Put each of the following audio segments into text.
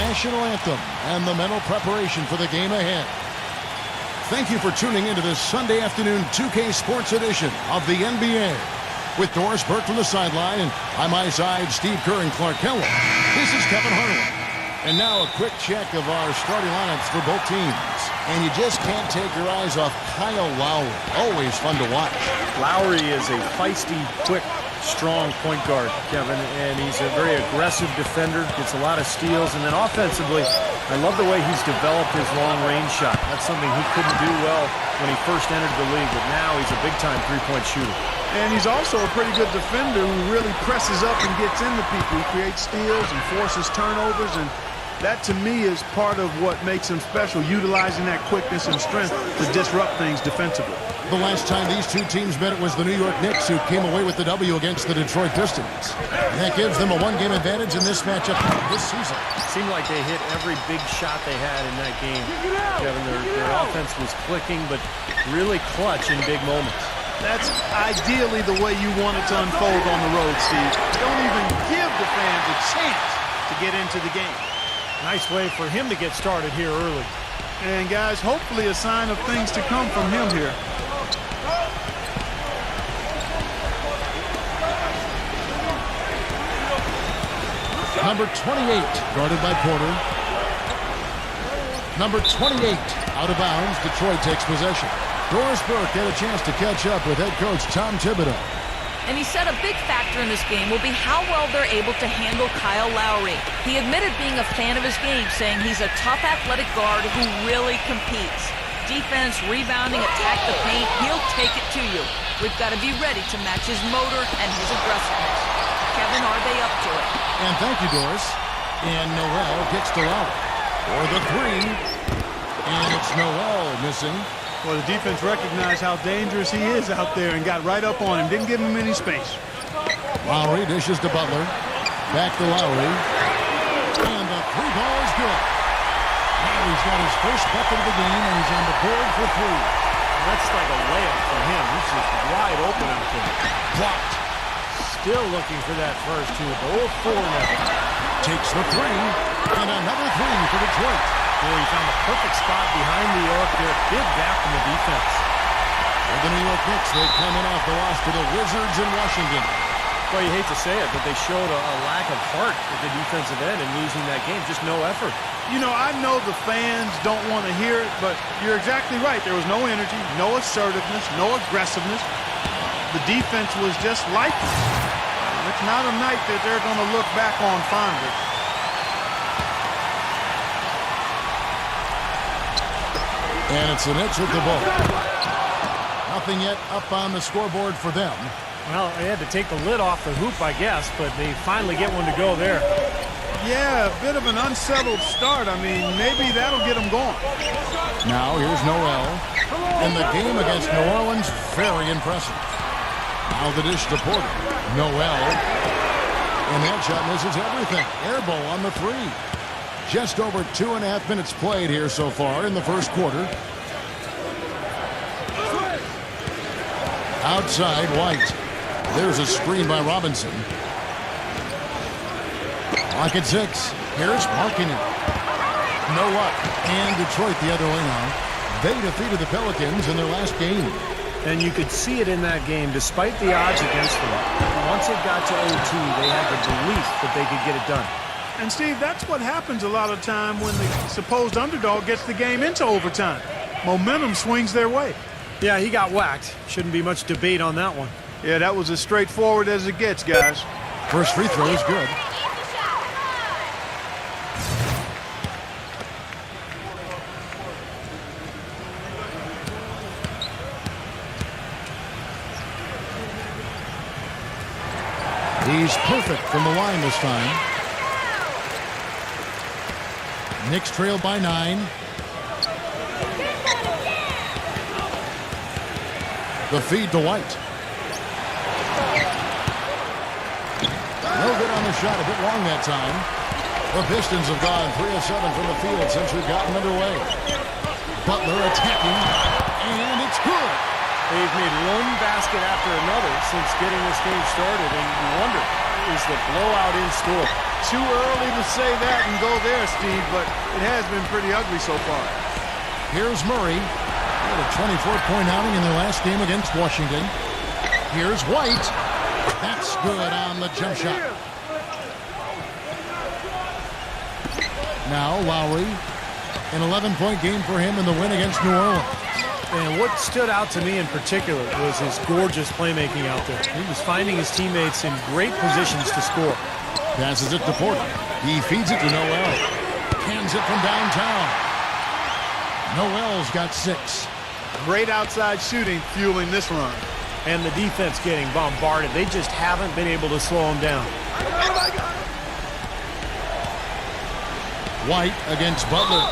national anthem and the mental preparation for the game ahead. Thank you for tuning into this Sunday afternoon 2K Sports edition of the NBA. With Doris Burke from the sideline and by my side, Steve Kerr and Clark Kellogg, this is Kevin Harlan. And now a quick check of our starting lineups for both teams. And you just can't take your eyes off Kyle Lowry. Always fun to watch. Lowry is a feisty, quick, strong point guard, Kevin, and he's a very aggressive defender, gets a lot of steals, and then offensively, I love the way he's developed his long-range shot. That's something he couldn't do well when he first entered the league, but now he's a big-time three-point shooter. And he's also a pretty good defender who really presses up and gets into people. He creates steals and forces turnovers, and that, to me, is part of what makes him special, utilizing that quickness and strength to disrupt things defensively. The last time these two teams met, it was the New York Knicks who came away with the W against the Detroit Pistons. And that gives them a one-game advantage in this matchup this season. Seemed like they hit every big shot they had in that game. Kevin, their offense was clicking, but really clutch in big moments. That's ideally the way you want it to unfold on the road, Steve. Don't even give the fans a chance to get into the game. Nice way for him to get started here early. And, guys, hopefully a sign of things to come from him here. Number 28, guarded by Porter. Number 28, out of bounds. Detroit takes possession. Doris Burke had a chance to catch up with head coach Tom Thibodeau. And he said a big factor in this game will be how well they're able to handle Kyle Lowry. He admitted being a fan of his game, saying he's a tough athletic guard who really competes. Defense, rebounding, attack the paint, he'll take it to you. We've got to be ready to match his motor and his aggressiveness. Kevin, are they up to it? And thank you, Doris. And Noel gets to Lowry for the three. And it's Noel missing. Well, the defense recognized how dangerous he is out there and got right up on him. Didn't give him any space. Lowry dishes to Butler. Back to Lowry. And the three ball is good. Now he's got his first bucket of the game, and he's on the board for three. That's like a layup for him. He's just wide open out there. Blocked. Still looking for that first two. The 0-4 now. Takes the three. And another three for Detroit. Boy, he found the perfect spot behind New York there. Big gap in the defense. For the New York Knicks, they come in off the loss to the Wizards in Washington. Well, you hate to say it, but they showed a lack of heart at the defensive end in losing that game. Just no effort. You know, I know the fans don't want to hear it, but you're exactly right. There was no energy, no assertiveness, no aggressiveness. The defense was just lifeless. It's not a night that they're going to look back on fondly. And it's the Knicks with the ball. Nothing yet up on the scoreboard for them. Well, they had to take the lid off the hoop, I guess, but they finally get one to go there. Yeah, a bit of an unsettled start. I mean, maybe that'll get them going. Now here's Noel. And the game against New Orleans, very impressive. Now the dish to Porter. Noel. And that shot misses everything. Air ball on the three. Just over 2.5 minutes played here so far in the first quarter. Outside, White. There's a screen by Robinson. Clock at 6. Here's Markkanen. No luck. And Detroit the other way now. They defeated the Pelicans in their last game. And you could see it in that game, despite the odds against them. Once it got to OT, they had the belief that they could get it done. And, Steve, that's what happens a lot of time when the supposed underdog gets the game into overtime. Momentum swings their way. Yeah, he got whacked. Shouldn't be much debate on that one. Yeah, that was as straightforward as it gets, guys. First free throw is good. He's perfect from the line this time. Knicks trail by 9. The feed to White. No good on the shot, a bit long that time. The Pistons have gone 3 of 7 from the field since we've gotten underway. Butler attacking, and it's good. They've made one basket after another since getting this game started, and you wonder, is the blowout in store? Too early to say that and go there, Steve, but it has been pretty ugly so far. Here's Murray. He had a 24-point outing in their last game against Washington. Here's White. That's good on the jump shot. Now Lowry. An 11-point game for him in the win against New Orleans. And what stood out to me in particular was his gorgeous playmaking out there. He was finding his teammates in great positions to score. Passes it to Porter. He feeds it to Noel. Cans it from downtown. Noel's got 6. Great outside shooting fueling this run. And the defense getting bombarded. They just haven't been able to slow him down. White against Butler.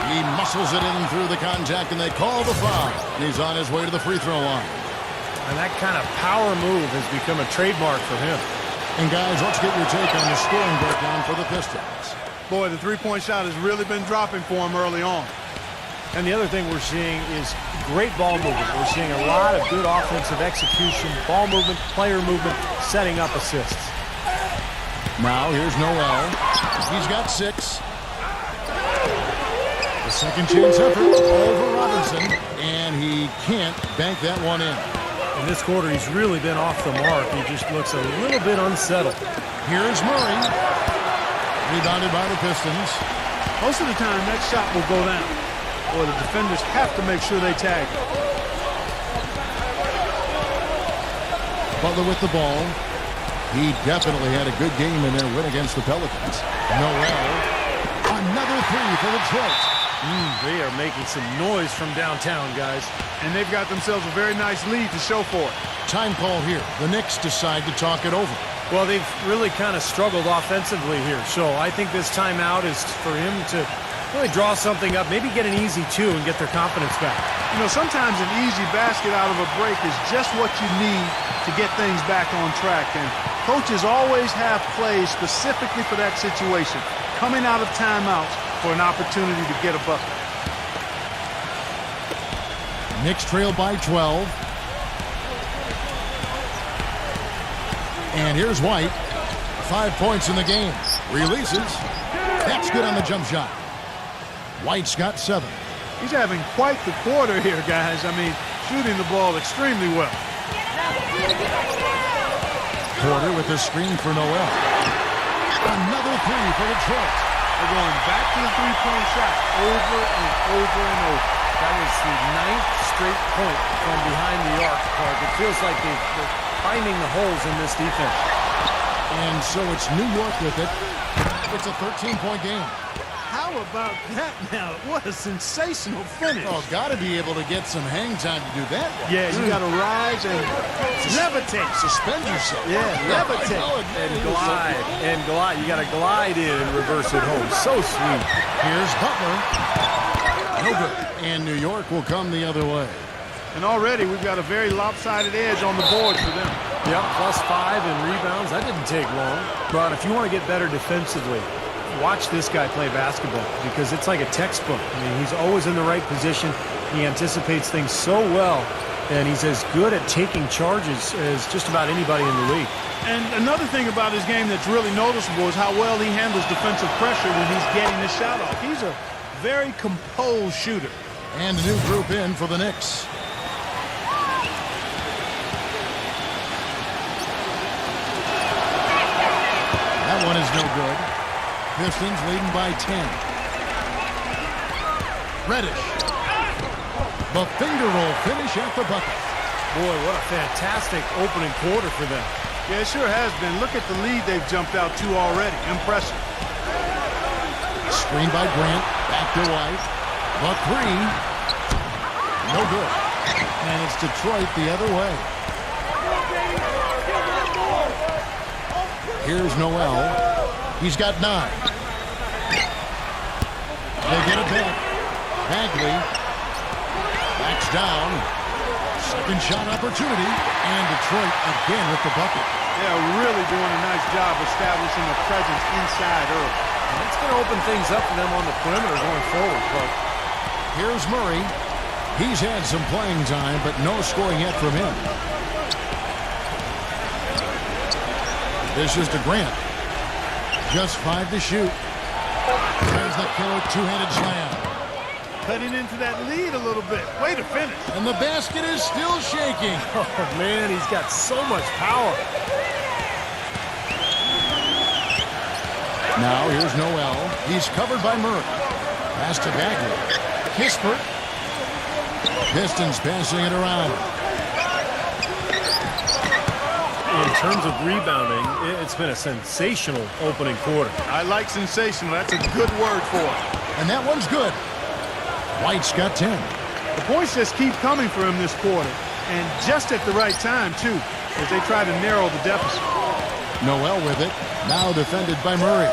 He muscles it in through the contact, and they call the foul. And he's on his way to the free throw line. And that kind of power move has become a trademark for him. And guys, let's get your take on the scoring breakdown for the Pistons. Boy, the three-point shot has really been dropping for him early on. And the other thing we're seeing is great ball movement. We're seeing a lot of good offensive execution, ball movement, player movement, setting up assists. Now here's Noel. He's got 6. The second chance effort over Robinson, and he can't bank that one in. In this quarter, he's really been off the mark. He just looks a little bit unsettled. Here's Murray. Rebounded by the Pistons. Most of the time, that shot will go down. Or the defenders have to make sure they tag it. Butler with the ball. He definitely had a good game in their win against the Pelicans. Noel. Another 3 for Detroit. They are making some noise from downtown, guys. And they've got themselves a very nice lead to show for it. Time call here. The Knicks decide to talk it over. Well, they've really kind of struggled offensively here. So I think this timeout is for him to really draw something up, maybe get an easy 2 and get their confidence back. You know, sometimes an easy basket out of a break is just what you need to get things back on track. And coaches always have plays specifically for that situation, coming out of timeouts for an opportunity to get a bucket. Knicks trail by 12. And here's White. 5 points in the game. Releases. That's good on the jump shot. White's got 7. He's having quite the quarter here, guys. I mean, shooting the ball extremely well. Porter with the screen for Noel. Another 3 for Detroit. They're going back to the three-point shot over and over and over. That was the 9th straight point from behind the arc, Clark. It feels like they're finding the holes in this defense. And so it's New York with it. It's a 13-point game. How about that now? What a sensational finish. Oh, got to be able to get some hang time to do that one. Yeah, you got to rise and levitate. Suspend yourself. Yeah, levitate. And glide. And glide. You got to glide in and reverse it home. So sweet. Here's Butler. No good. And New York will come the other way. And already we've got a very lopsided edge on the board for them. Yep, +5 in rebounds. That didn't take long. But if you want to get better defensively, watch this guy play basketball because it's like a textbook. I mean, he's always in the right position. He anticipates things so well, and he's as good at taking charges as just about anybody in the league. And another thing about his game that's really noticeable is how well he handles defensive pressure when he's getting the shot off. He's a very composed shooter. And the new group in for the Knicks. That one is no good. Pistons leading by 10. Reddish. The finger roll finish at the bucket. Boy, what a fantastic opening quarter for them. Yeah, it sure has been. Look at the lead they've jumped out to already. Impressive. Screen by Grant. Back to White. The 3. No good. And it's Detroit the other way. Here's Noel. He's got 9. They get it back. Bagley backs down. Second shot opportunity. And Detroit again with the bucket. Yeah, really doing a nice job establishing a presence inside early. And that's going to open things up for them on the perimeter going forward, Clark. Here's Murray. He's had some playing time, but no scoring yet from him. This is to Grant. Just 5 to shoot. There's the killer two-handed slam. Cutting into that lead a little bit. Way to finish. And the basket is still shaking. Oh, man, he's got so much power. Now here's Noel. He's covered by Murray. Pass to Bagley. Kispert. Pistons passing it around. In terms of rebounding, it's been a sensational opening quarter. I like sensational. That's a good word for it. And that one's good. White's got 10. The points just keep coming for him this quarter. And just at the right time, too, as they try to narrow the deficit. Noel with it. Now defended by Murray.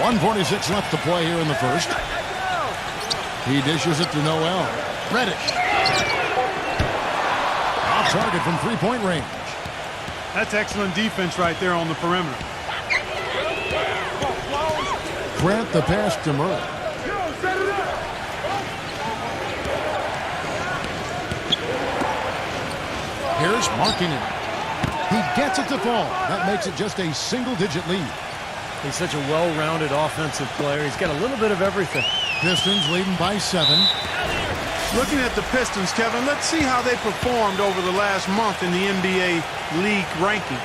1:46 left to play here in the first. He dishes it to Noel. Reddish. Off target from three-point range. That's excellent defense right there on the perimeter. Grant the pass to Murray. Here's Markkinen. He gets it to fall. That makes it just a single-digit lead. He's such a well-rounded offensive player. He's got a little bit of everything. Pistons leading by 7. Looking at the Pistons, Kevin, let's see how they performed over the last month in the NBA League rankings.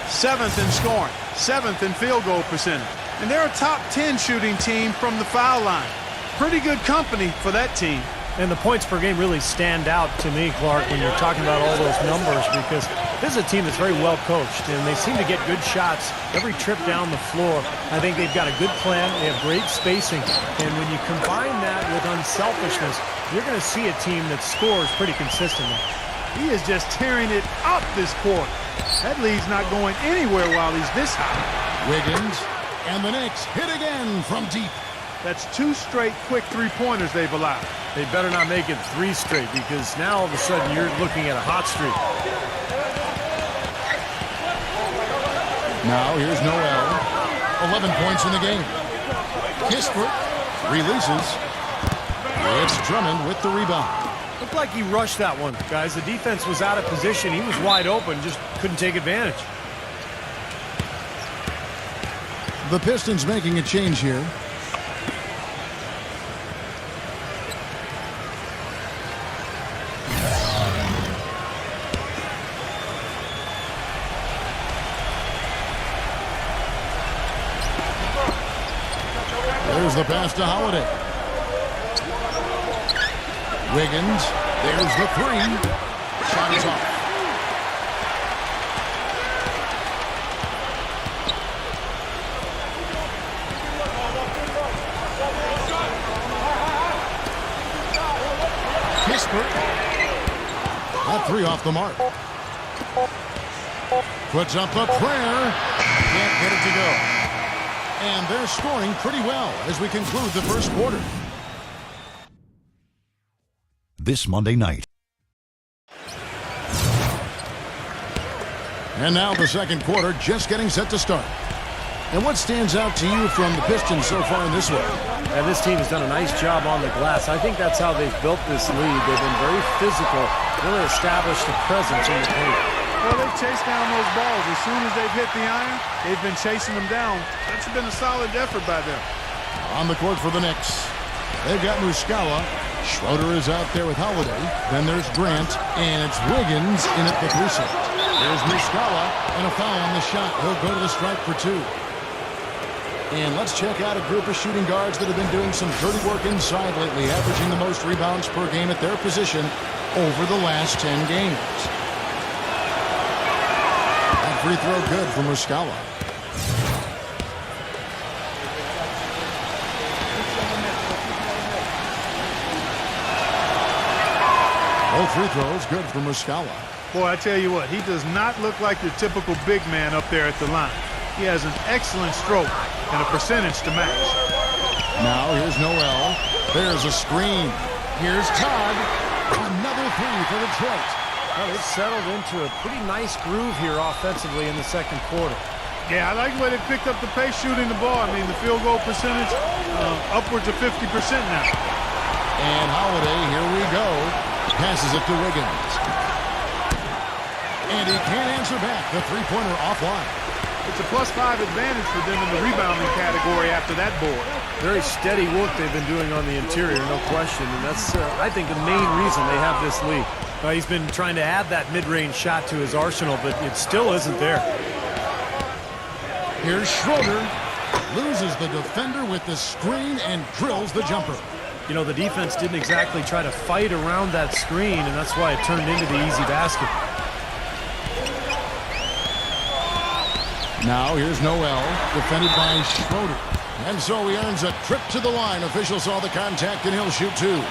7th in scoring, 7th in field goal percentage. And they're a top 10 shooting team from the foul line. Pretty good company for that team. And the points per game really stand out to me, Clark, when you're talking about all those numbers, because this is a team that's very well coached, and they seem to get good shots every trip down the floor. I think they've got a good plan. They have great spacing. And when you combine that with unselfishness, you're going to see a team that scores pretty consistently. He is just tearing it up this quarter. That lead's not going anywhere while he's this high. Wiggins and the Knicks hit again from deep. That's 2 straight quick three-pointers they've allowed. They better not make it 3 straight, because now all of a sudden you're looking at a hot streak. Now here's Noel. 11 points in the game. Kispert releases. It's Drummond with the rebound. Looked like he rushed that one, guys. The defense was out of position. He was wide open, just couldn't take advantage. The Pistons making a change here. There's the pass to Holiday. Wiggins. There's the 3. Shot is off. Kispert. That 3 off the mark. Puts up a prayer. Can't get it to go. And they're scoring pretty well as we conclude the first quarter. This Monday night. And now the second quarter just getting set to start. And what stands out to you from the Pistons so far in this one? And this team has done a nice job on the glass. I think that's how they've built this lead. They've been very physical, really established a presence in the paint. Well, they've chased down those balls. As soon as they've hit the iron, they've been chasing them down. That's been a solid effort by them. On the court for the Knicks. They've got Muscala. Schroeder is out there with Holiday. Then there's Grant, and it's Wiggins in at the 3 set. There's Muscala, and a foul on the shot. He'll go to the stripe for 2. And let's check out a group of shooting guards that have been doing some dirty work inside lately, averaging the most rebounds per game at their position over the last 10 games. That free throw good for Muscala. Both free throws good for Muscala. Boy, I tell you what, he does not look like your typical big man up there at the line. He has an excellent stroke and a percentage to match. Now here's Noel. There's a screen. Here's Todd. Another 3 for Detroit. Well, it's settled into a pretty nice groove here offensively in the second quarter. Yeah, I like the way they picked up the pace shooting the ball. I mean, the field goal percentage upwards of 50% now. And Holiday, here we go, passes it to Wiggins. And he can't answer back. The three-pointer offline. It's a +5 advantage for them in the rebounding category after that board. Very steady work they've been doing on the interior, no question. And that's, I think, the main reason they have this lead. He's been trying to add that mid-range shot to his arsenal, but it still isn't there. Here's Schroeder. Loses the defender with the screen and drills the jumper. You know, the defense didn't exactly try to fight around that screen, and that's why it turned into the easy basket. Now here's Noel, defended by Schroeder. And so he earns a trip to the line. Official saw the contact, and he'll shoot two.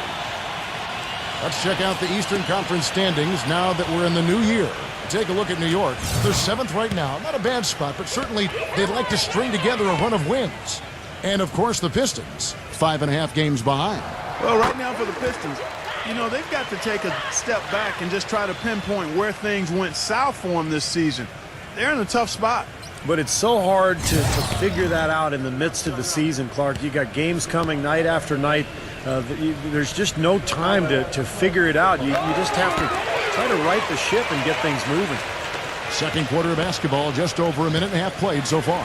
Let's check out the Eastern Conference standings now that we're in the new year. Take a look at New York. They're 7th right now. Not a bad spot, but certainly they'd like to string together a run of wins. And, of course, the Pistons, 5.5 games behind. Well, right now for the Pistons, you know, they've got to take a step back and just try to pinpoint where things went south for them this season. They're in a tough spot. But it's so hard to figure that out in the midst of the season, Clark. You got games coming night after night. There's just no time to figure it out. You just have to try to right the ship and get things moving. Second quarter of basketball, just over a minute and a half played so far.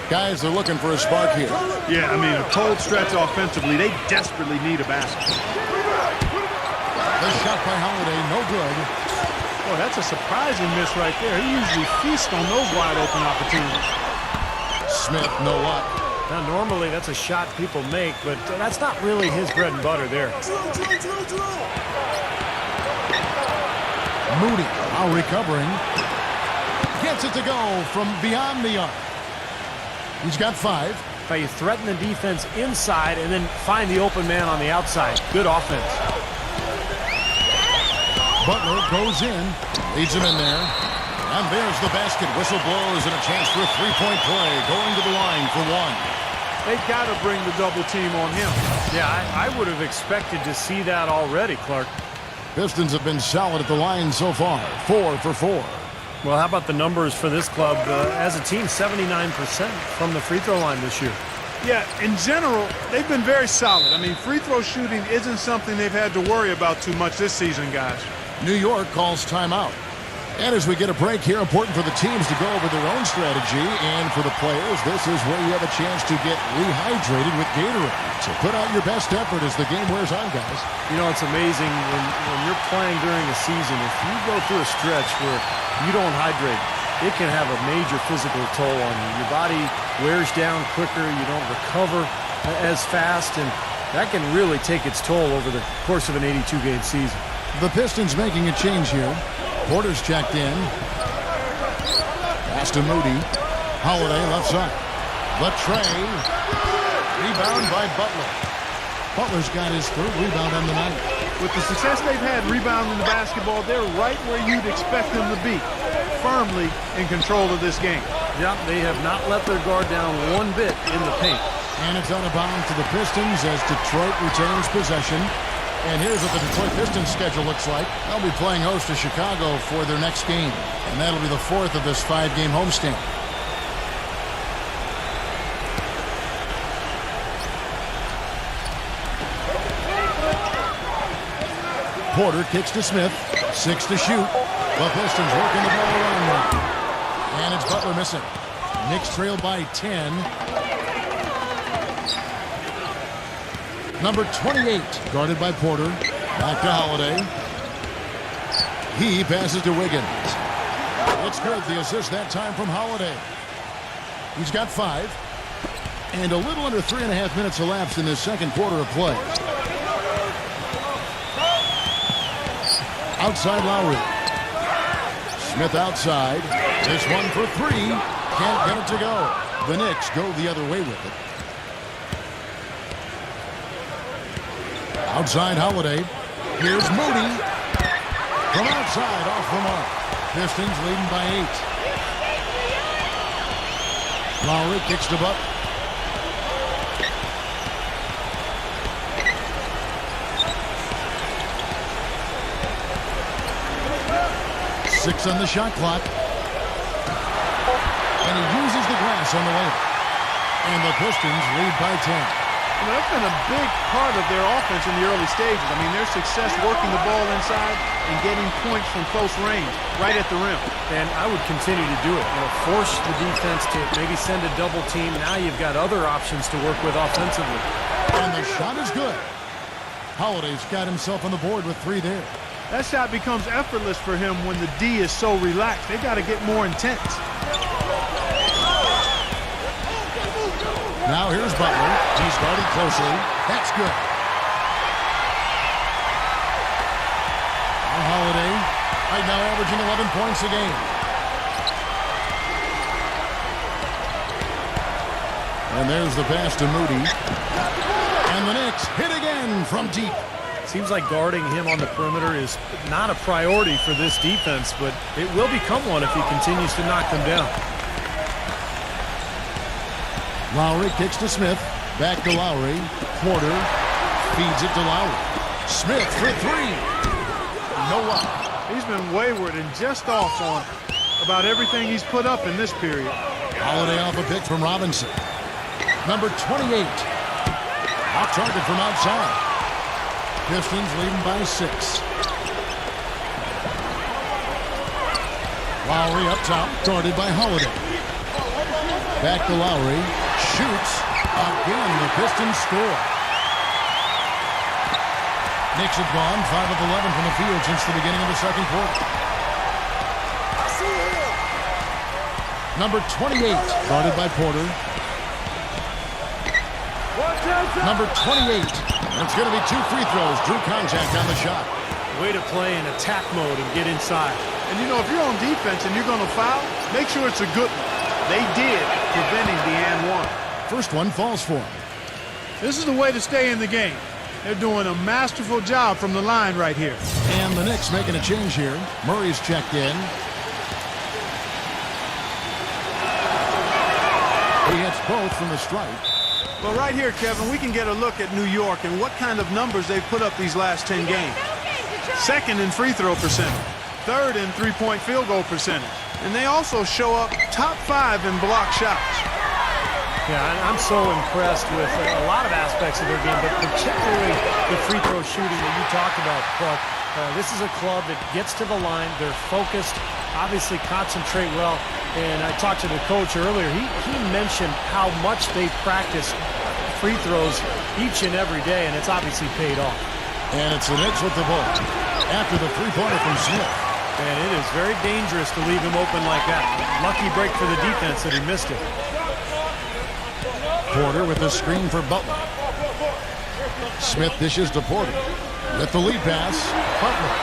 Guys, they're looking for a spark here. Yeah, I mean, a cold stretch offensively. They desperately need a basket. The shot by Holiday, no good. Boy, that's a surprising miss right there. He usually feasts on those wide open opportunities. Smith, no luck. Now, normally that's a shot people make, but that's not really his bread and butter there. Moody, now recovering. Gets it to go from beyond the arc. He's got 5. Now you threaten the defense inside and then find the open man on the outside. Good offense. Butler goes in, leads him in there. And there's the basket. Whistle blows and a chance for a three-point play. Going to the line for one. They've got to bring the double team on him. Yeah, I would have expected to see that already, Clark. Pistons have been solid at the line so far. 4 for 4. Well, how about the numbers for this club? As a team, 79% from the free throw line this year. Yeah, in general, they've been very solid. I mean, free throw shooting isn't something they've had to worry about too much this season, guys. New York calls timeout. And as we get a break here, important for the teams to go over their own strategy. And for the players, this is where you have a chance to get rehydrated with Gatorade. So put out your best effort as the game wears on, guys. You know, it's amazing when you're playing during a season, if you go through a stretch where you don't hydrate, it can have a major physical toll on you. Your body wears down quicker, you don't recover as fast, and that can really take its toll over the course of an 82-game season. The Pistons making a change here. Porter's checked in. Pass to Moody. Holiday left side. Latrey. Rebound by Butler. Butler's got his 3rd rebound on the night. With the success they've had rebounding the basketball, they're right where you'd expect them to be. Firmly in control of this game. Yeah, they have not let their guard down one bit in the paint. And it's out of bounds to the Pistons as Detroit retains possession. And here's what the Detroit Pistons schedule looks like. They'll be playing host to Chicago for their next game. And that'll be the 4th of this 5-game homestand. Porter kicks to Smith. 6 to shoot. The Pistons working the ball around now. And it's Butler missing. Knicks trail by 10. Number 28, guarded by Porter. Back to Holiday. He passes to Wiggins. It's good. The assist that time from Holiday. He's got 5. And a little under 3.5 minutes elapsed in this second quarter of play. Outside Lowry. Smith outside. This one for 3. Can't get it to go. The Knicks go the other way with it. Outside Holiday. Here's Moody. From outside, off the mark. Pistons leading by 8. Lowry kicks to Butler. Six on the shot clock. And he Smith's on the way. And the Pistons lead by 10. That's been a big part of their offense in the early stages. I mean, their success working the ball inside and getting points from close range, right at the rim. And I would continue to do it. Force the defense to maybe send a double team. Now you've got other options to work with offensively. And the shot is good. Holiday's got himself on the board with 3 there. That shot becomes effortless for him when the D is so relaxed. They got to get more intense. Now here's Butler. He's guarded closely. That's good. Now Holiday, right now averaging 11 points a game. And there's the pass to Moody. And the Knicks hit again from deep. Seems like guarding him on the perimeter is not a priority for this defense, but it will become one if he continues to knock them down. Lowry kicks to Smith. Back to Lowry. Porter feeds it to Lowry. Smith for 3. No up. He's been wayward and just off on about everything he's put up in this period. Holiday off a pick from Robinson. Number 28. Off target from outside. Pistons leading by 6. Lowry up top, guarded by Holiday. Back to Lowry. Shoots. Again, the Pistons score. Knicks have gone 5 of 11 from the field since the beginning of the second quarter. Number 28, guarded by Porter. Number 28. It's going to be 2 free throws. Drew contact on the shot. Way to play in attack mode and get inside. And, if you're on defense and you're going to foul, make sure it's a good one. They did, preventing the and one. First one falls for him. This is the way to stay in the game. They're doing a masterful job from the line right here. And the Knicks making a change here. Murray's checked in. He hits both from the stripe. Well, right here, Kevin, we can get a look at New York and what kind of numbers they've put up these last 10 games. Second in free throw percentage. Third in three-point field goal percentage. And they also show up top 5 in block shots. Yeah, I'm so impressed with a lot of aspects of their game, but particularly the free throw shooting that you talked about, Clark. This is a club that gets to the line. They're focused, obviously concentrate well. And I talked to the coach earlier. He mentioned how much they practice free throws each and every day, and it's obviously paid off. And it's the Knicks with the ball after the three-pointer from Smith. And it is very dangerous to leave him open like that. Lucky break for the defense that he missed it. Porter with the screen for Butler. Smith dishes to Porter. With the lead pass, Butler.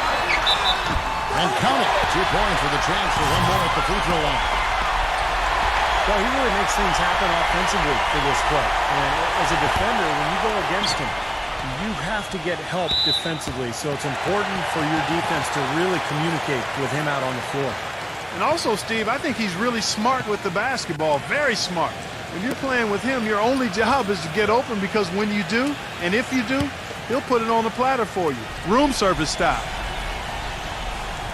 And count it. 2 points for the transfer. One more at the free throw line. Well, he really makes things happen offensively for this club. And as a defender, when you go against him, you have to get help defensively. So it's important for your defense to really communicate with him out on the floor. And also, Steve, I think he's really smart with the basketball. Very smart. When you're playing with him, your only job is to get open, because when you do, and if you do, he'll put it on the platter for you. Room service style.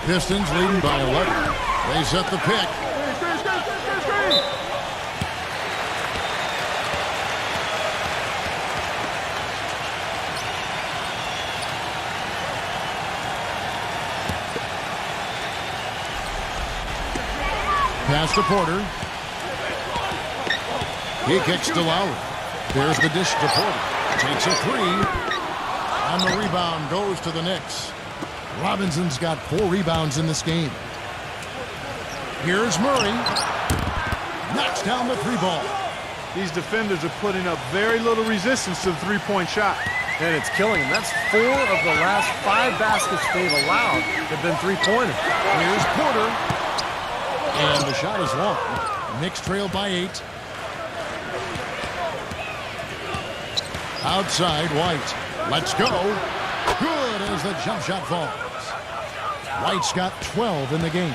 Pistons leading by 11. They set the pick. Pass to Porter. He kicks to Lowry. There's the dish to Porter. Takes a 3. And the rebound goes to the Knicks. Robinson's got 4 rebounds in this game. Here's Murray. Knocks down the 3-ball. These defenders are putting up very little resistance to the three-point shot. And it's killing them. That's 4 of the last 5 baskets they've allowed have been three-pointers. Here's Porter. And the shot is long. Knicks trail by 8. Outside, White. Let's go. Good as the jump shot falls. White's got 12 in the game.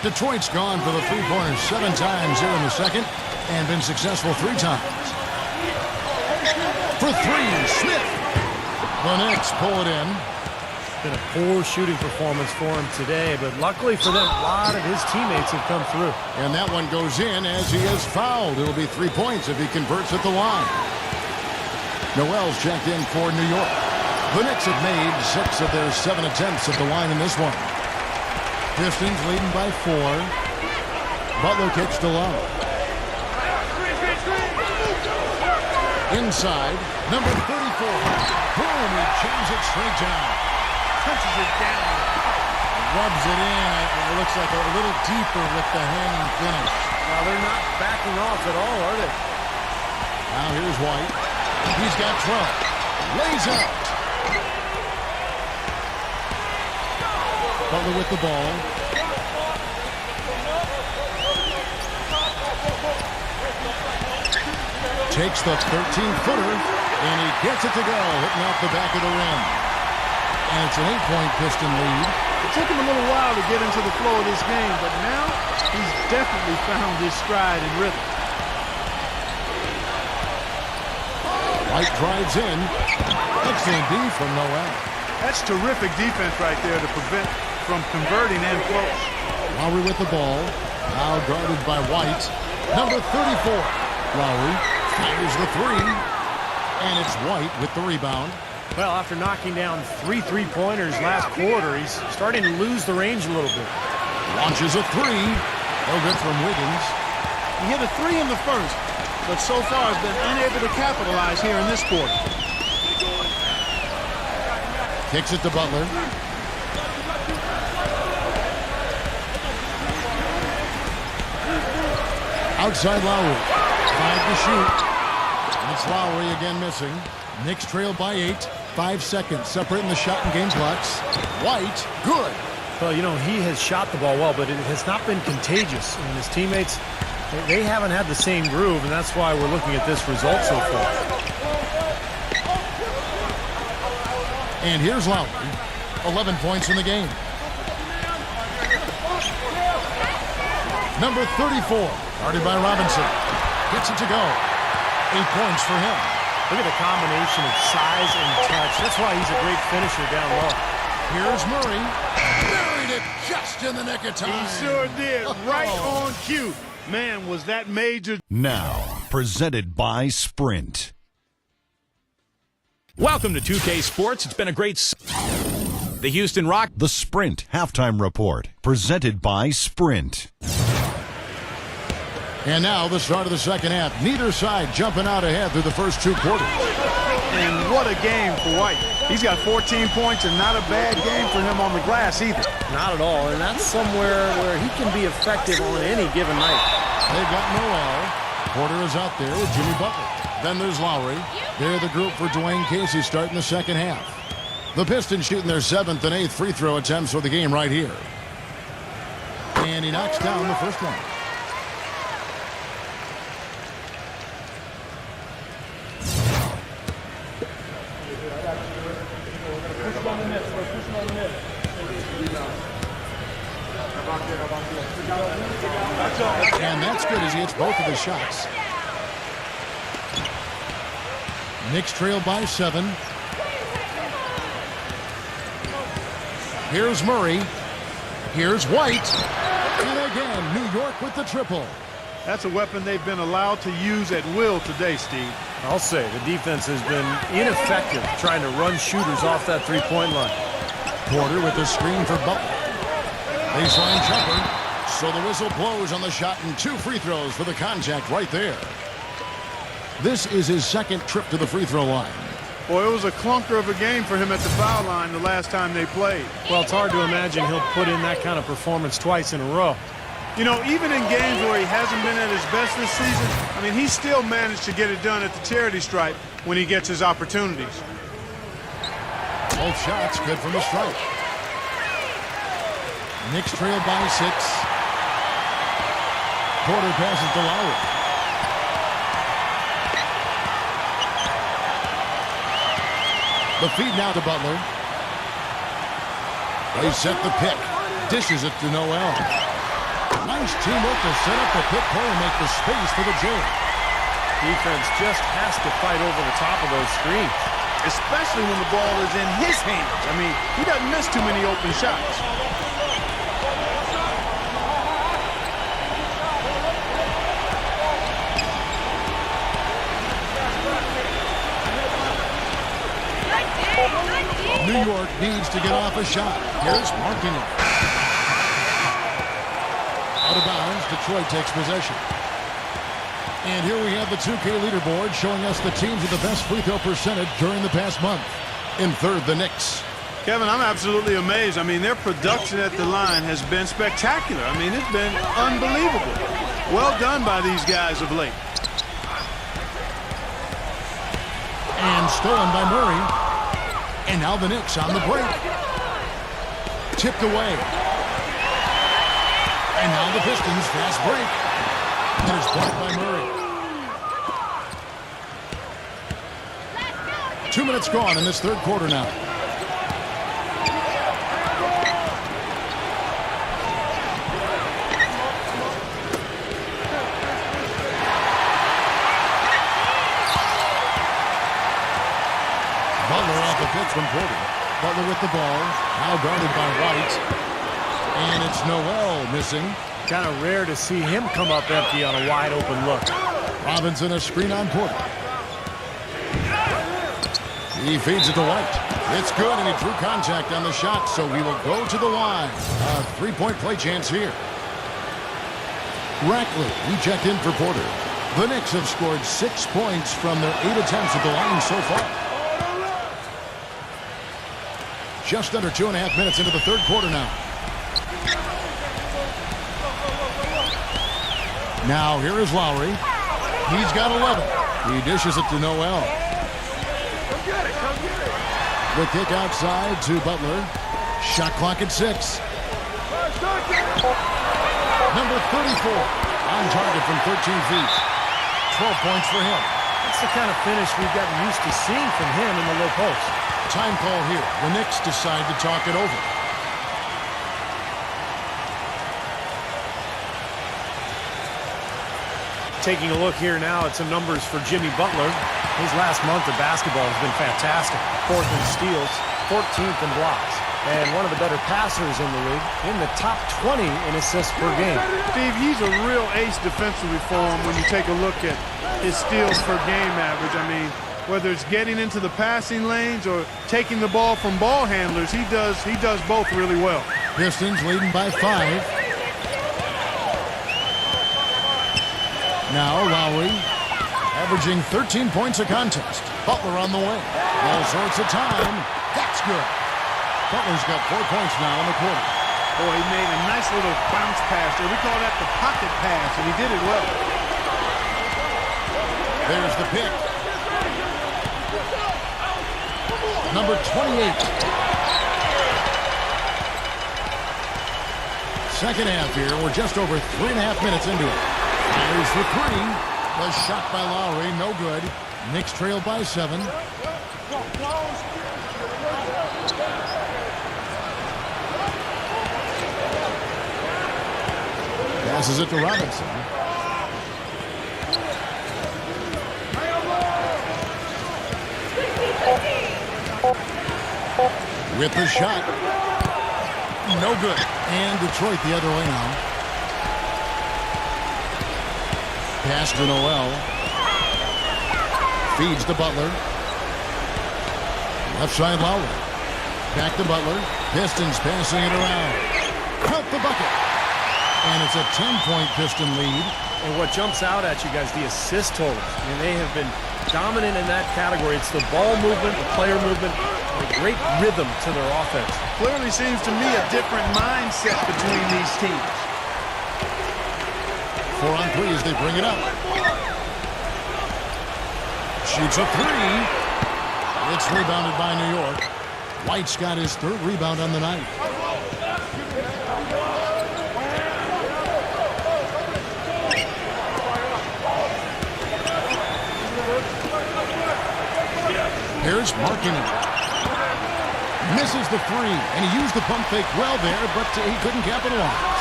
Detroit's gone for the three-pointers 7 times here in the second and been successful 3 times. For 3, Smith. The Knicks pull it in. been a poor shooting performance for him today, but luckily for them, a lot of his teammates have come through. And that one goes in as he is fouled. It'll be 3 points if he converts at the line. Noel's checked in for New York. The Knicks have made 6 of their 7 attempts at the line in this one. Pistons leading by 4. Butler kicks to Love. Inside, number 34. Boom, he jams it straight down. Punches it down. Rubs it in. It looks like a little deeper with the hanging finish. Now, they're not backing off at all, are they? Now here's White. He's got 12. Lays out. Butler with the ball. Takes the 13-footer, and he gets it to go, hitting off the back of the rim. And it's an 8-point Piston lead. It took him a little while to get into the flow of this game, but now he's definitely found his stride and rhythm. White drives in. Excellent D from Noel. That's terrific defense right there to prevent from converting and close. Lowry with the ball. Now guarded by White. Number 34. Lowry fires the 3. And it's White with the rebound. Well, after knocking down 3 3-pointers last quarter, he's starting to lose the range a little bit. Launches a 3. No good from Wiggins. He hit a 3 in the first, but so far has been unable to capitalize here in this quarter. Kicks it to Butler. Outside Lowry. 5 to shoot. And it's Lowry again missing. Knicks trail by 8. 5 seconds separating the shot and game clocks. White, good. Well, you know, he has shot the ball well, but it has not been contagious. And his teammates, they haven't had the same groove, and that's why we're looking at this result so far. And here's Lowry. 11 points in the game. Number 34, guarded by Robinson. Gets it to go. 8 points for him. Look at the combination of size and touch. That's why he's a great finisher down low. Here's Murray. Buried it just in the nick of time. He sure did. Right on cue. Man, was that major. Now, presented by Sprint. Welcome to 2K Sports. It's been a great... The Houston Rock... The Sprint Halftime Report, presented by Sprint. And now the start of the second half. Neither side jumping out ahead through the first 2 quarters. And what a game for White. He's got 14 points and not a bad game for him on the glass either. Not at all, and that's somewhere where he can be effective on any given night. They've got Noel. Porter is out there with Jimmy Butler. Then there's Lowry. They're the group for Dwayne Casey starting the second half. The Pistons shooting their 7th and 8th free throw attempts for the game right here. And he knocks down the first one. And that's good as he hits both of his shots. Knicks trail by 7. Here's Murray. Here's White. And again, New York with the triple. That's a weapon they've been allowed to use at will today, Steve. I'll say the defense has been ineffective trying to run shooters off that three-point line. Porter with the screen for Butler. Baseline jumper. So the whistle blows on the shot and 2 free throws for the contact right there. This is his 2nd trip to the free throw line. Boy, it was a clunker of a game for him at the foul line the last time they played. Well, it's hard to imagine he'll put in that kind of performance twice in a row. You know, even in games where he hasn't been at his best this season, I mean, he still managed to get it done at the charity stripe when he gets his opportunities. Both shots good from the stripe. Knicks trail by 6. Porter passes to Lowry. The feed now to Butler. They set the pick. Dishes it to Noel. Nice teamwork to set up the pick play and make the space for the Jay. Defense just has to fight over the top of those screens. especially when the ball is in his hands. I mean, he doesn't miss too many open shots. New York needs to get off a shot. Here's Markkanen. Out of bounds, Detroit takes possession. And here we have the 2K leaderboard showing us the teams with the best free throw percentage during the past month. In third, the Knicks. Kevin, I'm absolutely amazed. I mean, their production at the line has been spectacular. I mean, it's been unbelievable. Well done by these guys of late. And stolen by Murray. And now the Knicks on the break. Tipped away. And now the Pistons fast break. And it's blocked by Murray. 2 minutes gone in this third quarter now. Butler off the pitch from Porter. Butler with the ball. Now guarded by White. And it's Noel missing. Kind of rare to see him come up empty on a wide open look. Robinson a screen on Porter. He feeds it to White. It's good, and he drew contact on the shot, so he will go to the line. A three-point play chance here. Rackley, he checked in for Porter. The Knicks have scored 6 points from their 8 attempts at the line so far. Just under 2.5 minutes into the third quarter now. Now here is Lowry. He's got 11. He dishes it to Noel. The kick outside to Butler. Shot clock at 6. Number 34 on target from 13 feet. 12 points for him. That's the kind of finish we've gotten used to seeing from him in the low post. Time call here. The Knicks decide to talk it over. Taking a look here now at some numbers for Jimmy Butler. His last month of basketball has been fantastic. 4th in steals, 14th in blocks, and one of the better passers in the league, in the top 20 in assists per game. Steve, he's a real ace defensively for him when you take a look at his steals per game average. I mean, whether it's getting into the passing lanes or taking the ball from ball handlers, he does both really well. Pistons leading by 5. Now Lowry averaging 13 points a contest. Butler on the way. All sorts of time. That's good. Butler's got 4 points now in the quarter. Boy, he made a nice little bounce pass there. We call that the pocket pass, and he did it well. There's the pick. Number 28. Second half here. We're just over 3.5 minutes into it. Fires for 3. The shot by Lowry, no good. Knicks trail by 7. Passes it to Robinson. With the shot. No good. And Detroit the other way now. Pass to Noel. Feeds to Butler. Left side Lowry. Back to Butler. Pistons passing it around. Count the bucket. And it's a 10-point Piston lead. And what jumps out at you guys, the assist totals. I mean, they have been dominant in that category. It's the ball movement, the player movement, a great rhythm to their offense. Clearly seems to me a different mindset between these teams. 4 on 3 as they bring it up. Shoots a 3. It's rebounded by New York. White's got his 3rd rebound on the night. Here's Markkanen. Misses the 3, and he used the pump fake well there, but he couldn't capitalize.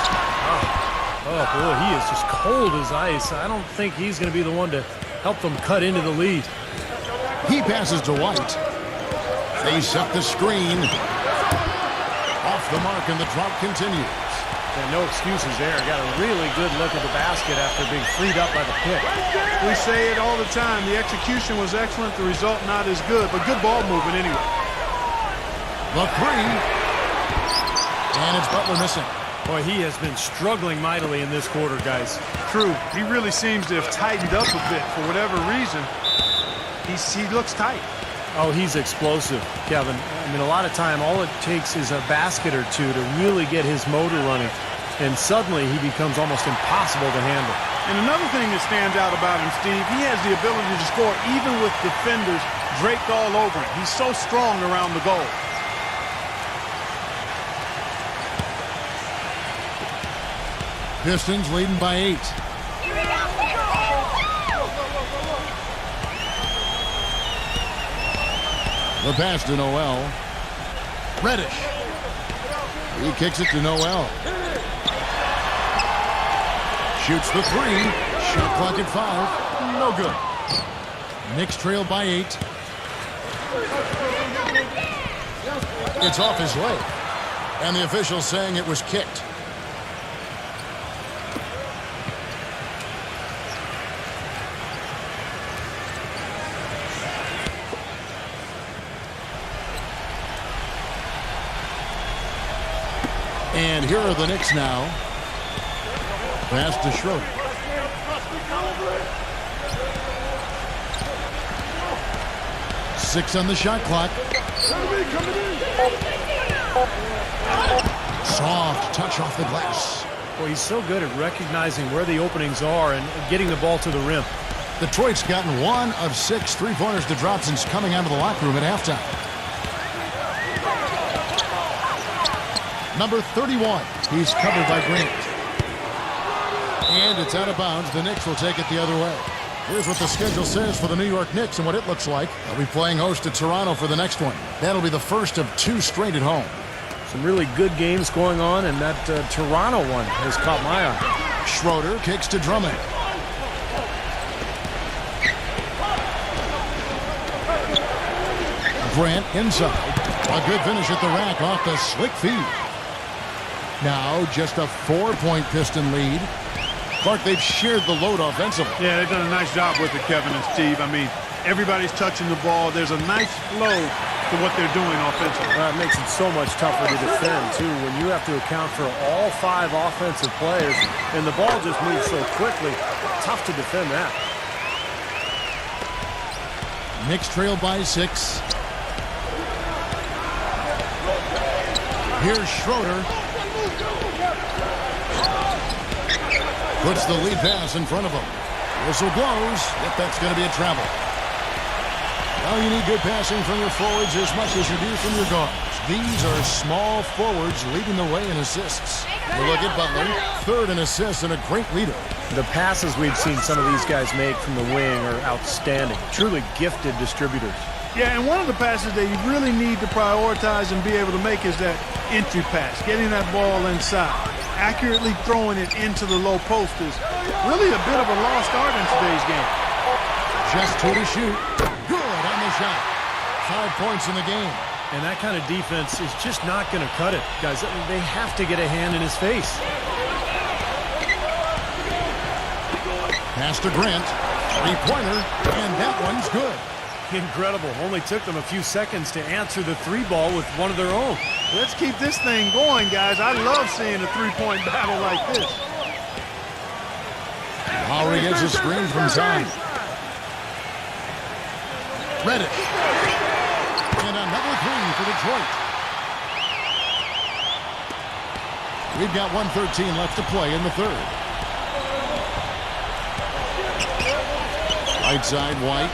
Oh, boy, he is just cold as ice. I don't think he's going to be the one to help them cut into the lead. He passes to White. They set the screen. Off the mark, and the drought continues. And no excuses there. Got a really good look at the basket after being freed up by the pick. We say it all the time. The execution was excellent. The result not as good, but good ball movement anyway. The three. And it's Butler missing. Boy, he has been struggling mightily in this quarter, guys. True. He really seems to have tightened up a bit for whatever reason. He looks tight. Oh, he's explosive, Kevin. I mean, a lot of time, all it takes is a basket or two to really get his motor running. And suddenly, he becomes almost impossible to handle. And another thing that stands out about him, Steve, he has the ability to score even with defenders draped all over him. He's so strong around the goal. Pistons leading by 8. The pass to Noel. Reddish. He kicks it to Noel. Shoots the three. Shot clock at 5. No good. Knicks trail by 8. It's off his leg. And the official saying it was kicked. And here are the Knicks now. Pass to Schroeder. Six on the shot clock. Soft touch off the glass. Boy, he's so good at recognizing where the openings are and getting the ball to the rim. Detroit's gotten 1 of 6 3-pointers to drop since coming out of the locker room at halftime. Number 31. He's covered by Grant. And it's out of bounds. The Knicks will take it the other way. Here's what the schedule says for the New York Knicks and what it looks like. They'll be playing host to Toronto for the next one. That'll be the first of 2 straight at home. Some really good games going on, and that Toronto one has caught my eye. Schroeder kicks to Drummond. Grant inside. A good finish at the rack off the slick feed. Now just a 4-point Piston lead. Clark, they've shared the load offensively. Yeah, they've done a nice job with it, Kevin and Steve. I mean, everybody's touching the ball. There's a nice flow to what they're doing offensively. It makes it so much tougher to defend, too, when you have to account for all 5 offensive players, and the ball just moves so quickly. Tough to defend that. Knicks trail by 6. Here's Schroeder. Puts the lead pass in front of him. Whistle blows. Yep, that's going to be a travel. Well, you need good passing from your forwards as much as you do from your guards. These are small forwards leading the way in assists. You look at Butler, 3rd in assists and a great leader. The passes we've seen some of these guys make from the wing are outstanding. Truly gifted distributors. Yeah, and one of the passes that you really need to prioritize and be able to make is that entry pass, getting that ball inside. Accurately throwing it into the low post is really a bit of a lost art in today's game. Just 2 to shoot. Good on the shot. 5 points in the game. And that kind of defense is just not going to cut it, guys. They have to get a hand in his face. Pass to Grant. 3-pointer, and that one's good. Incredible. Only took them a few seconds to answer the 3-ball with one of their own. Let's keep this thing going, guys. I love seeing a 3-point battle like this. Lowry gets a screen from time. Reddish. And another 3 for Detroit. We've got 1:13 left to play in the 3rd. Right side, White.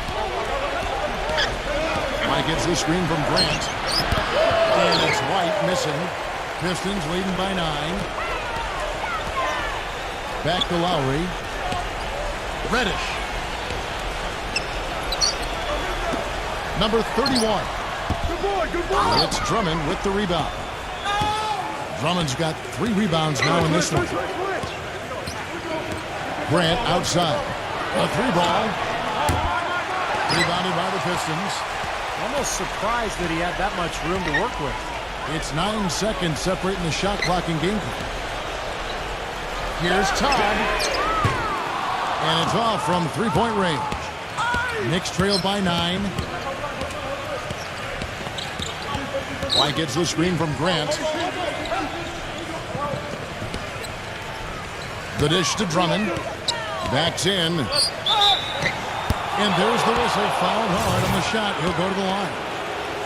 White gets the screen from Grant. And it's White missing. Pistons leading by 9. Back to Lowry. Reddish. Number 31. Good boy. It's Drummond with the rebound. Drummond's got 3 rebounds now in this one. Grant outside. A 3-ball. Rebounded by the Pistons. Almost surprised that he had that much room to work with. It's 9 seconds separating the shot clock and game clock. Here's Todd. And it's off from three-point range. Knicks trail by 9. White gets the screen from Grant. The dish to Drummond. Backs in. And there's the whistle. Fouled hard on the shot. He'll go to the line.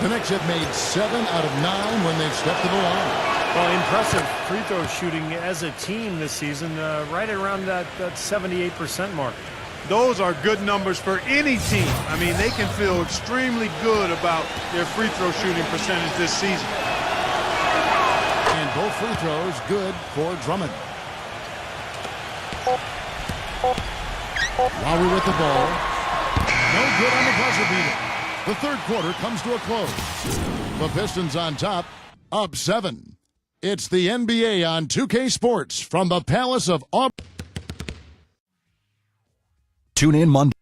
The Knicks have made 7 out of 9 when they've stepped to the line. Well, impressive free throw shooting as a team this season, right around that 78% mark. Those are good numbers for any team. I mean, they can feel extremely good about their free throw shooting percentage this season. And both free throws good for Drummond. Lowry with the ball. No good on the buzzer beater. The third quarter comes to a close. The Pistons on top, up 7. It's the NBA on 2K Sports from the Palace of Auburn. Tune in Monday.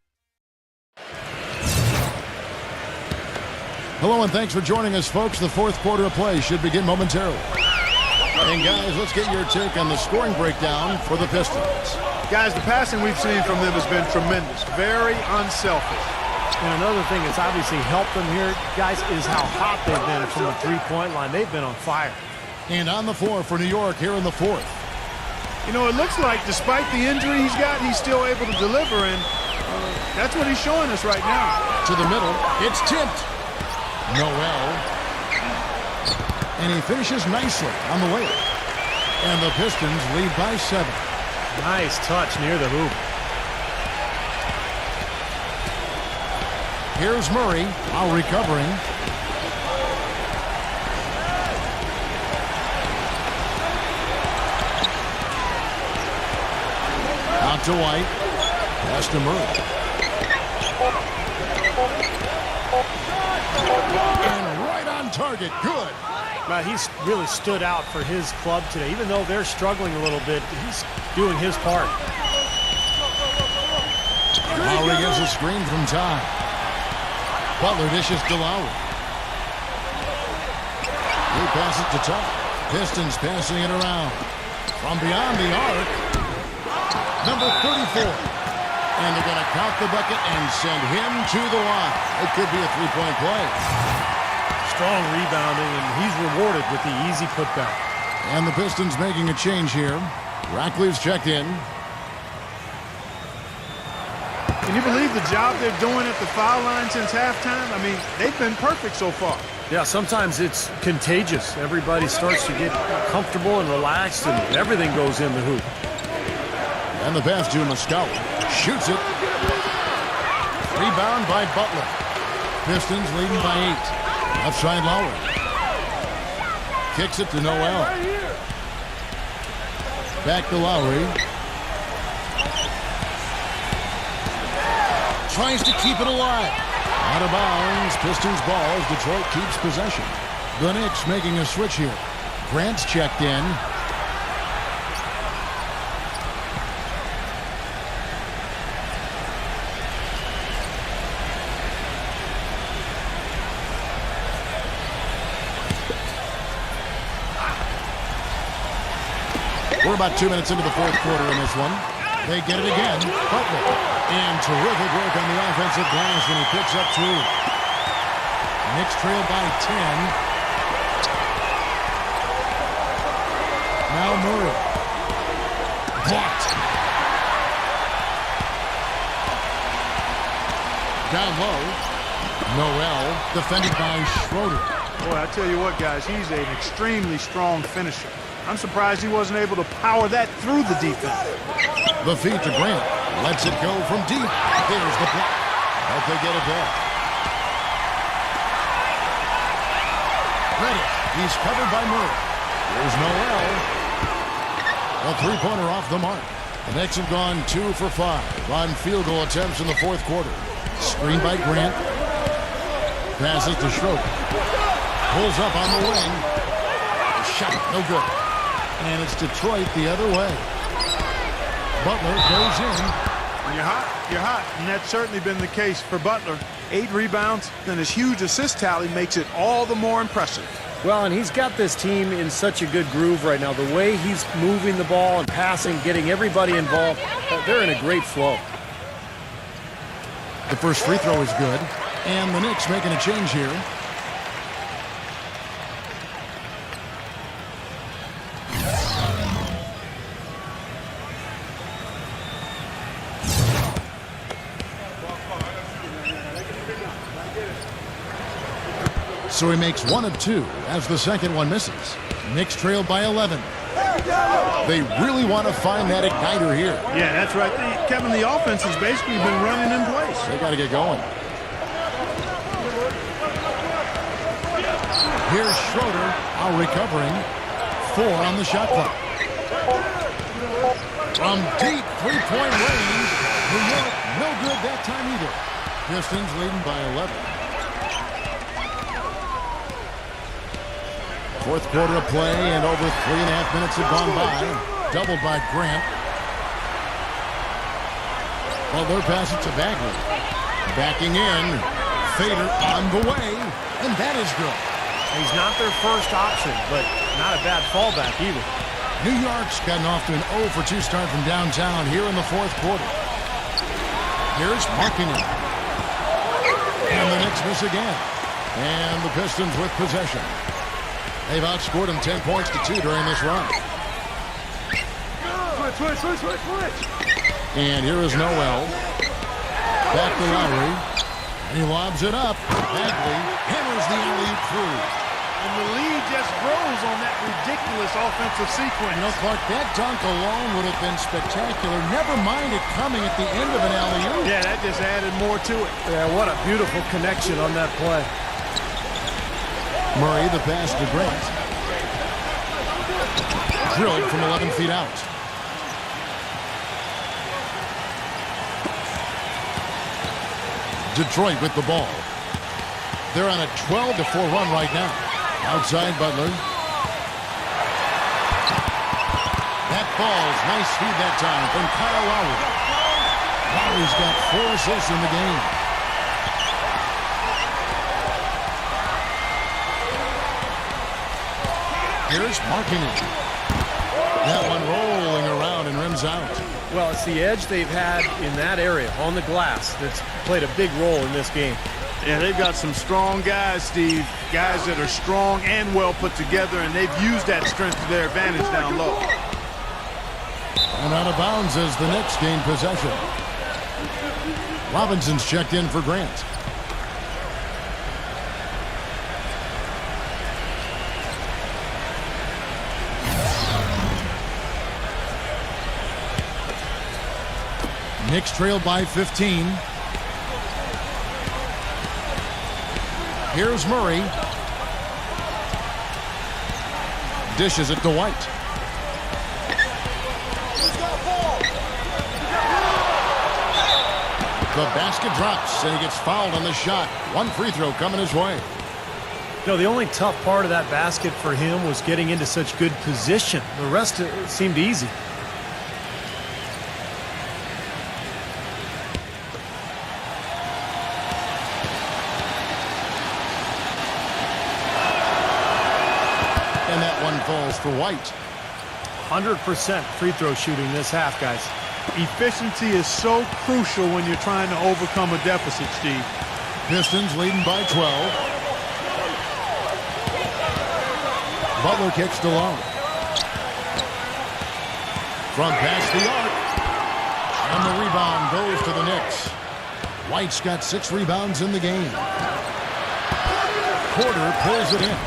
Hello and thanks for joining us, folks. The fourth quarter of play should begin momentarily. And guys, let's get your take on the scoring breakdown for the Pistons. Guys, the passing we've seen from them has been tremendous. Very unselfish. And another thing that's obviously helped them here, guys, is how hot they've been from the three-point line. They've been on fire. And on the floor for New York here in the fourth. You know, it looks like despite the injury he's got, he's still able to deliver, and that's what he's showing us right now. To the middle, it's tipped. Noel. And he finishes nicely on the way. And the Pistons lead by 7. Nice touch near the hoop. Here's Murray, while recovering. Out to White. Pass to Murray. And right on target. Good. He's really stood out for his club today. Even though they're struggling a little bit, he's doing his part. Lowry gets a screen from Todd. Butler dishes to Lowry. He passes to Todd. Pistons passing it around. From beyond the arc. Number 34. And they're going to count the bucket and send him to the line. It could be a three-point play. Strong rebounding, and he's rewarded with the easy putback. And the Pistons making a change here. Ratcliffe's checked in. Can you believe the job they're doing at the foul line since halftime? I mean, they've been perfect so far. Yeah, sometimes it's contagious. Everybody starts to get comfortable and relaxed, and everything goes in the hoop. And the pass to Muscala. Shoots it. Rebound by Butler. Pistons leading by 8. Left side Lowry. Kicks it to Noel. Back to Lowry. Tries to keep it alive. Out of bounds. Pistons ball as Detroit keeps possession. The Knicks making a switch here. Grant's checked in. We're about 2 minutes into the fourth quarter in this one. They get it again. Butler. And terrific work on the offensive glass, and he picks up 2. Knicks trail by 10. Now Murray. Blocked. Down low. Noel defended by Schroeder. Boy, I tell you what, guys, he's an extremely strong finisher. I'm surprised he wasn't able to power that through the defense. The feed to Grant. Lets it go from deep. There's the block. But they get it back. Ready. He's covered by Murray. Here's Noel. A three-pointer off the mark. The Knicks have gone 2 for 5 on field goal attempts in the fourth quarter. Screened by Grant. Passes to Schroeder. Pulls up on the wing. Shot. No good. And it's Detroit the other way. Butler goes in. When you're hot, you're hot. And that's certainly been the case for Butler. 8 rebounds, then his huge assist tally makes it all the more impressive. Well, and he's got this team in such a good groove right now. The way he's moving the ball and passing, getting everybody involved, they're in a great flow. The first free throw is good, and the Knicks making a change here. So he makes 1 of 2 as the second one misses. Knicks trailed by 11. They really want to find that igniter here. Yeah, that's right. Kevin, the offense has basically been running in place. They got to get going. Here's Schroeder, out recovering. 4 on the shot clock. From deep three-point range, New York no good that time either. Pistons leading by 11. Fourth quarter of play, and over 3.5 minutes have gone by. Doubled by Grant. Well, they're passing to Bagley. Backing in. Fader on the way, and that is good. He's not their first option, but not a bad fallback either. New York's gotten off to an 0 for 2 start from downtown here in the fourth quarter. Here's Markkanen. And the Knicks miss again. And the Pistons with possession. They've outscored them 10 points to 2 during this run. Switch. And here is Noel. Back to Lowry. And he lobs it up. Bagley hammers the alley-oop through. And the lead just grows on that ridiculous offensive sequence. You know, Clark, that dunk alone would have been spectacular. Never mind it coming at the end of an alley-oop. Yeah, that just added more to it. Yeah, what a beautiful connection on that play. Murray, the pass to Grant. Drilled from 11 feet out. Detroit with the ball. They're on a 12-4 run right now. Outside Butler. That falls. Nice feed that time from Kyle Lowry. Lowry's got 4 assists in the game. Here's Markkanen. That one rolling around and rims out. Well, it's the edge they've had in that area on the glass that's played a big role in this game. Yeah, they've got some strong guys, Steve. Guys that are strong and well put together, and they've used that strength to their advantage down low. And out of bounds as the Knicks gain possession. Robinson's checked in for Grant. Knicks trailed by 15. Here's Murray. Dishes it to White. The basket drops, and he gets fouled on the shot. 1 free throw coming his way. No, the only tough part of that basket for him was getting into such good position. The rest seemed easy. And that one falls for White. 100% free throw shooting this half, guys. Efficiency is so crucial when you're trying to overcome a deficit, Steve. Pistons leading by 12. Butler kicks to Long. From past the arc. And the rebound goes to the Knicks. White's got 6 rebounds in the game. Porter pulls it in.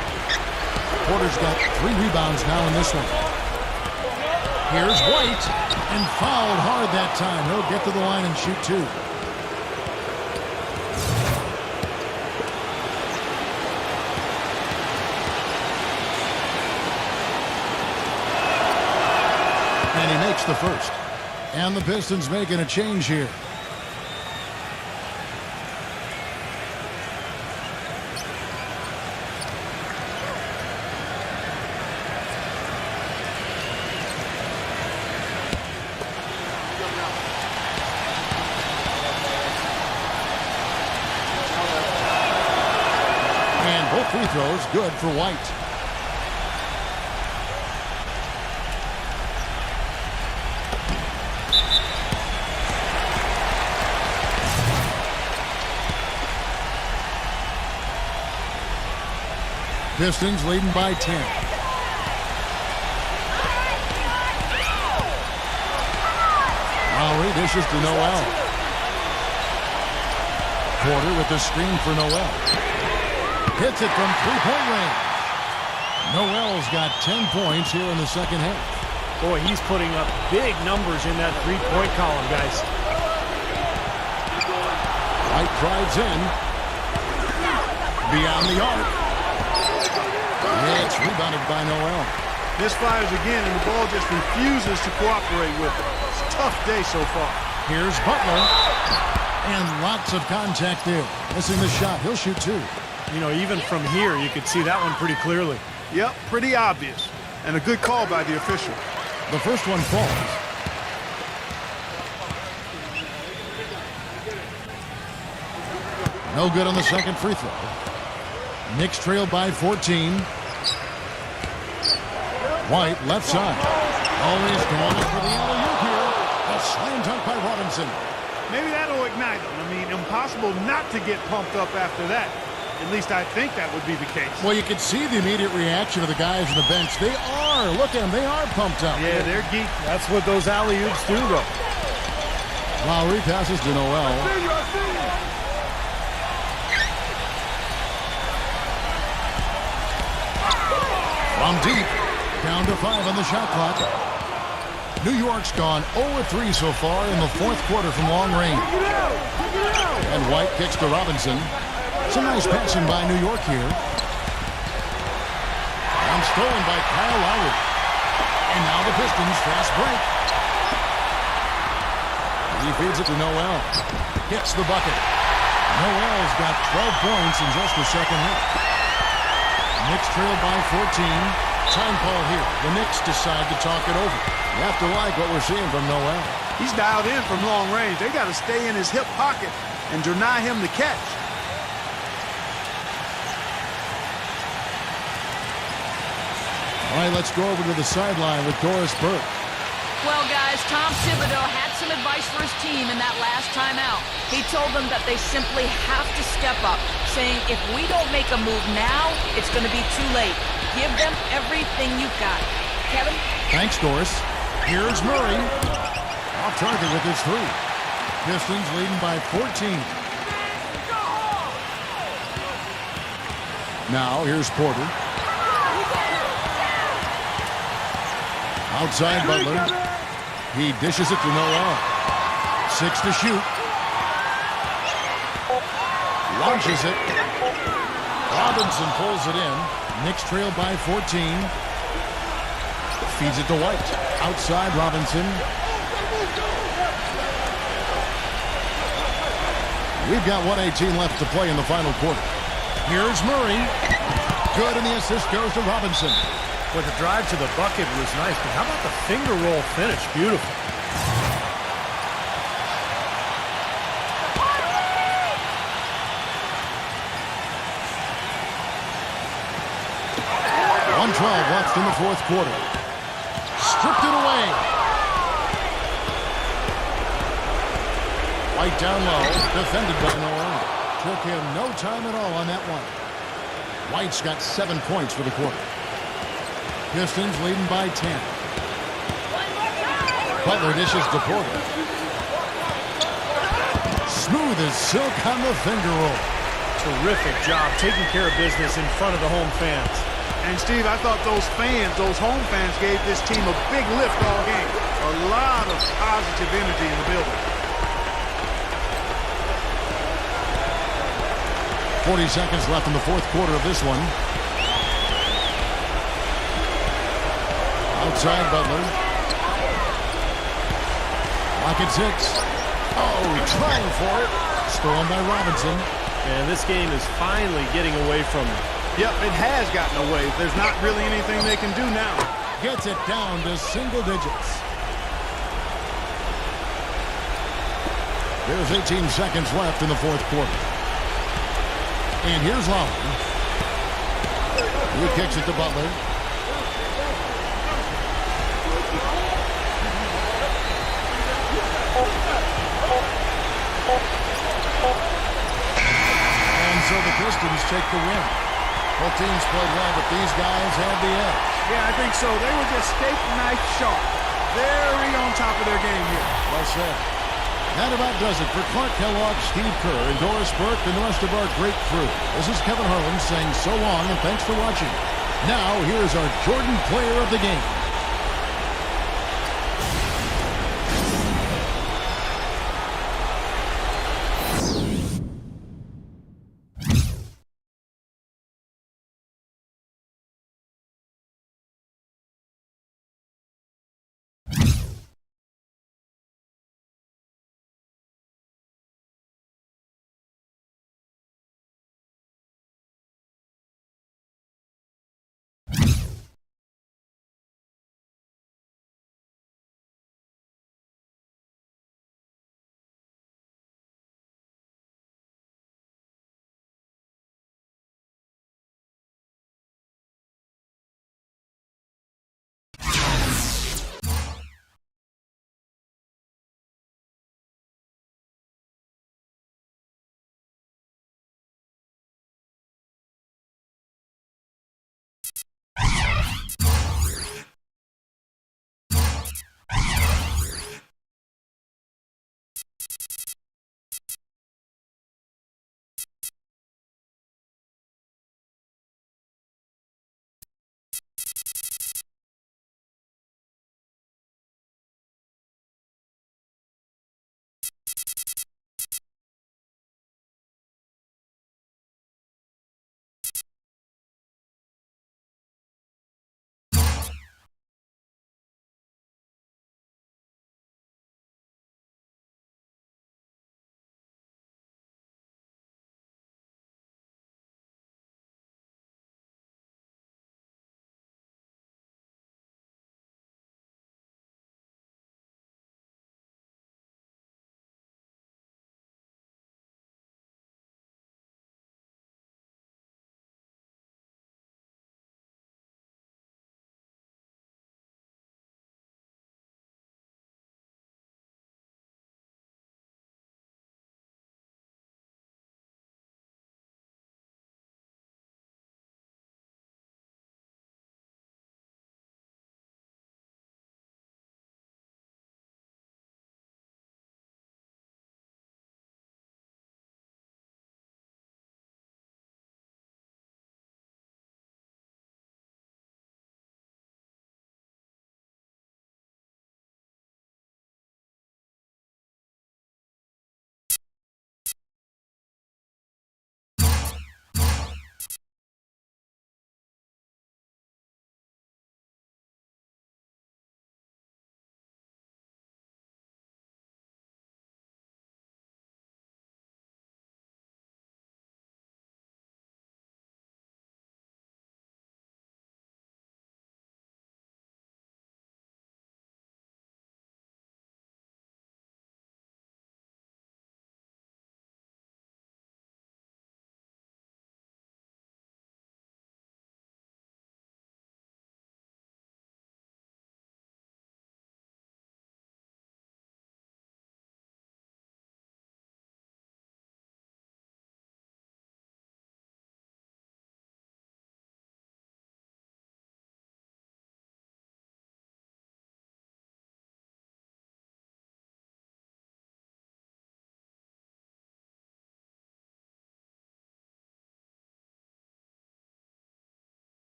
Porter's got 3 rebounds now in this one. Here's White, and fouled hard that time. He'll get to the line and shoot 2. And he makes the first. And the Pistons making a change here. free throws, good for White. Pistons leading by 10. Lowry dishes to Noel. Porter with the screen for Noel. Hits it from three-point range. Noel's got 10 points here in the second half. Boy, he's putting up big numbers in that three-point column, guys. White drives in. Beyond the arc. It's rebounded by Noel. Misfires again, and the ball just refuses to cooperate with it. It's a tough day so far. Here's Butler. And lots of contact there. Missing the shot. He'll shoot two. You know, even from here, you could see that one pretty clearly. Yep, pretty obvious. And a good call by the official. The first one falls. No good on the second free throw. Knicks trailed by 14. White, left side. Always going in for the alley-oop here. A slam dunk by Robinson. Maybe that'll ignite them. I mean, impossible not to get pumped up after that. At least I think that would be the case. Well, you can see the immediate reaction of the guys on the bench. They are. Look at them. They are pumped up. Yeah, they're geeked. That's what those alley-oops do, though. Lowry passes to Noel. From deep. Down to 5 on the shot clock. New York's gone 0-3 so far in the fourth quarter from long range. And White kicks to Robinson. Some nice passing by New York here. And stolen by Kyle Lowry. And now the Pistons fast break. He feeds it to Noel. Hits the bucket. Noel's got 12 points in just the second half. Knicks trail by 14. Time call here. The Knicks decide to talk it over. You have to like what we're seeing from Noel. He's dialed in from long range. They got to stay in his hip pocket and deny him the catch. All right, let's go over to the sideline with Doris Burke. Well, guys, Tom Thibodeau had some advice for his team in that last timeout. He told them that they simply have to step up, saying if we don't make a move now, it's going to be too late. Give them everything you've got. Kevin? Thanks, Doris. Here's Murray. Off target with his three. Pistons leading by 14. Now, here's Porter. Outside Butler. He dishes it to Noel. 6 to shoot. Launches it. Robinson pulls it in. Knicks trail by 14. Feeds it to White. Outside Robinson. We've got 1:18 left to play in the final quarter. Here's Murray. Good, and the assist goes to Robinson. But the drive to the bucket was nice, but how about the finger roll finish? Beautiful. Left in the fourth quarter. Stripped it away. White down low. Defended by Noel. Took him no time at all on that one. White's got 7 points for the quarter. Pistons leading by 10. Butler dishes to Porter. Smooth as silk on the finger roll. Terrific job taking care of business in front of the home fans. And, Steve, I thought those fans, those home fans, gave this team a big lift all game. A lot of positive energy in the building. 40 seconds left in the fourth quarter of this one. Outside Butler. Pocket 6. Oh, trying for it. Stolen by Robinson. And this game is finally getting away from them. Yep, it has gotten away. There's not really anything they can do now. Gets it down to single digits. There's 18 seconds left in the fourth quarter. And here's Lowry. He kicks it to Butler. And so the Pistons take the win. Both teams played well, but these guys had the edge. Yeah, I think so. They were just steak knife sharp. Very on top of their game here. Well said. That about does it for Clark Kellogg, Steve Kerr, and Doris Burke, and the rest of our great crew. This is Kevin Harlan saying so long and thanks for watching. Now, here is our Jordan Player of the Game.